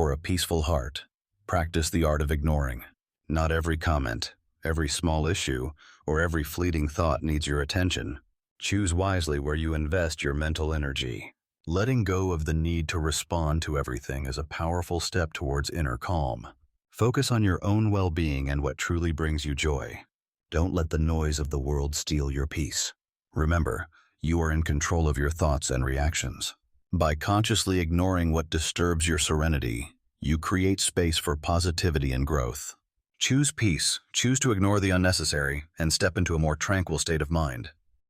For a peaceful heart, practice the art of ignoring. Not every comment, every small issue, or every fleeting thought needs your attention. Choose wisely where you invest your mental energy. Letting go of the need to respond to everything is a powerful step towards inner calm. Focus on your own well-being and what truly brings you joy. Don't let the noise of the world steal your peace. Remember, you are in control of your thoughts and reactions. By consciously ignoring what disturbs your serenity, you create space for positivity and growth. Choose peace, choose to ignore the unnecessary, and step into a more tranquil state of mind.